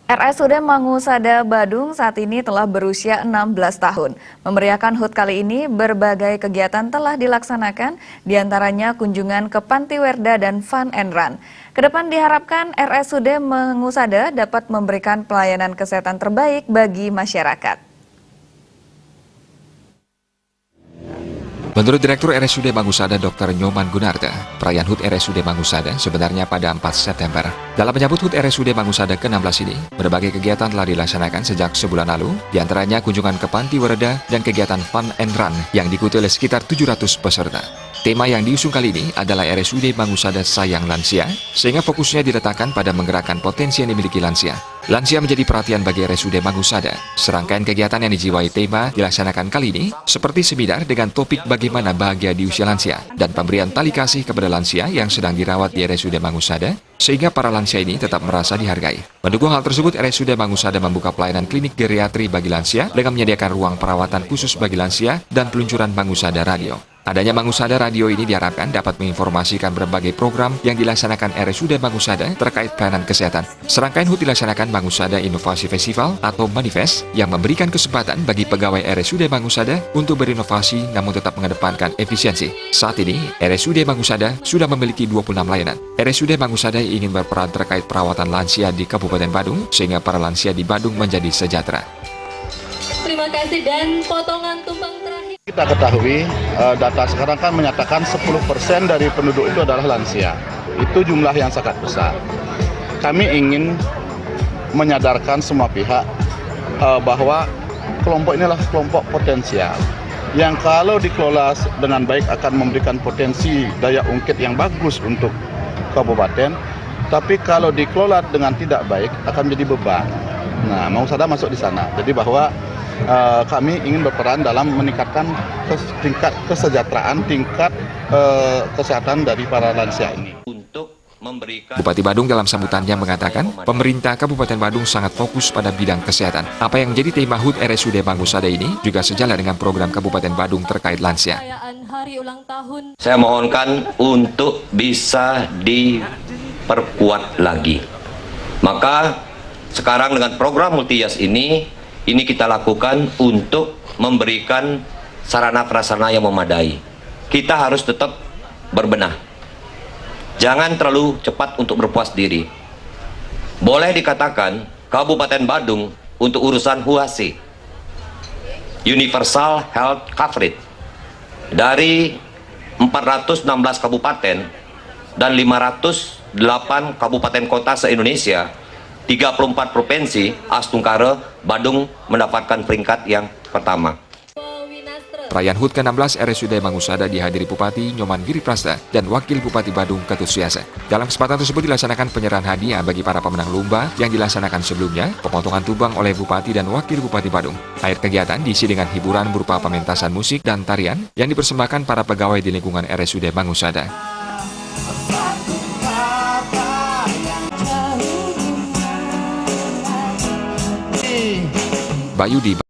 RSUD Mangusada Badung saat ini telah berusia 16 tahun. Memeriahkan HUT kali ini, berbagai kegiatan telah dilaksanakan, diantaranya kunjungan ke Panti Werda dan Fun and Run. Kedepan diharapkan RSUD Mangusada dapat memberikan pelayanan kesehatan terbaik bagi masyarakat. Menurut Direktur RSUD Mangusada Dr. Nyoman Gunarta, perayaan HUT RSUD Mangusada sebenarnya pada 4 September. Dalam menyambut HUT RSUD Mangusada ke-16 ini, berbagai kegiatan telah dilaksanakan sejak sebulan lalu, diantaranya kunjungan ke Panti Werda dan kegiatan Fun and Run yang diikuti oleh sekitar 700 peserta. Tema yang diusung kali ini adalah RSUD Mangusada Sayang Lansia, sehingga fokusnya diletakkan pada menggerakkan potensi yang dimiliki lansia. Lansia menjadi perhatian bagi RSUD Mangusada. Serangkaian kegiatan yang dijiwai tema dilaksanakan kali ini, seperti seminar dengan topik bagaimana bahagia di usia lansia, dan pemberian tali kasih kepada lansia yang sedang dirawat di RSUD Mangusada, sehingga para lansia ini tetap merasa dihargai. Mendukung hal tersebut, RSUD Mangusada membuka pelayanan klinik geriatri bagi lansia dengan menyediakan ruang perawatan khusus bagi lansia dan peluncuran Mangusada Radio. Adanya Mangusada Radio ini diharapkan dapat menginformasikan berbagai program yang dilaksanakan RSUD Mangusada terkait pelayanan kesehatan. Serangkaian HUT dilaksanakan Mangusada Inovasi Festival atau Manifest yang memberikan kesempatan bagi pegawai RSUD Mangusada untuk berinovasi namun tetap mengedepankan efisiensi. Saat ini, RSUD Mangusada sudah memiliki 26 layanan. RSUD Mangusada ingin berperan terkait perawatan lansia di Kabupaten Badung sehingga para lansia di Badung menjadi sejahtera. Terima kasih dan potongan tumpang terakhir. Kita ketahui data sekarang kan menyatakan 10% dari penduduk itu adalah lansia. Itu jumlah yang sangat besar. Kami ingin menyadarkan semua pihak bahwa kelompok inilah kelompok potensial yang kalau dikelola dengan baik akan memberikan potensi daya ungkit yang bagus untuk kabupaten, tapi kalau dikelola dengan tidak baik akan menjadi beban. Nah, Mangusada masuk di sana. Jadi bahwa kami ingin berperan dalam meningkatkan tingkat kesejahteraan, tingkat kesehatan dari para lansia ini. Bupati Badung dalam sambutannya mengatakan, pemerintah Kabupaten Badung sangat fokus pada bidang kesehatan. Apa yang menjadi tema HUT RSUD Mangusada ini juga sejalan dengan program Kabupaten Badung terkait lansia. Saya mohonkan untuk bisa diperkuat lagi. Maka sekarang dengan program Multiyas ini kita lakukan untuk memberikan sarana-prasarana yang memadai. Kita harus tetap berbenah. Jangan terlalu cepat untuk berpuas diri. Boleh dikatakan Kabupaten Badung untuk urusan HUAC, Universal Health Coverage, dari 416 kabupaten dan 508 kabupaten kota se-Indonesia, 34 provinsi, Astungkare, Badung mendapatkan peringkat yang pertama. Perayaan HUT ke-16 RSUD Mangusada dihadiri Bupati Nyoman Giriprasta dan Wakil Bupati Badung Ketut Suhyasa. Dalam kesempatan tersebut dilaksanakan penyerahan hadiah bagi para pemenang lomba yang dilaksanakan sebelumnya, pemotongan tumbang oleh Bupati dan Wakil Bupati Badung. Akhir kegiatan diisi dengan hiburan berupa pementasan musik dan tarian yang dipersembahkan para pegawai di lingkungan RSUD Mangusada. Bayu di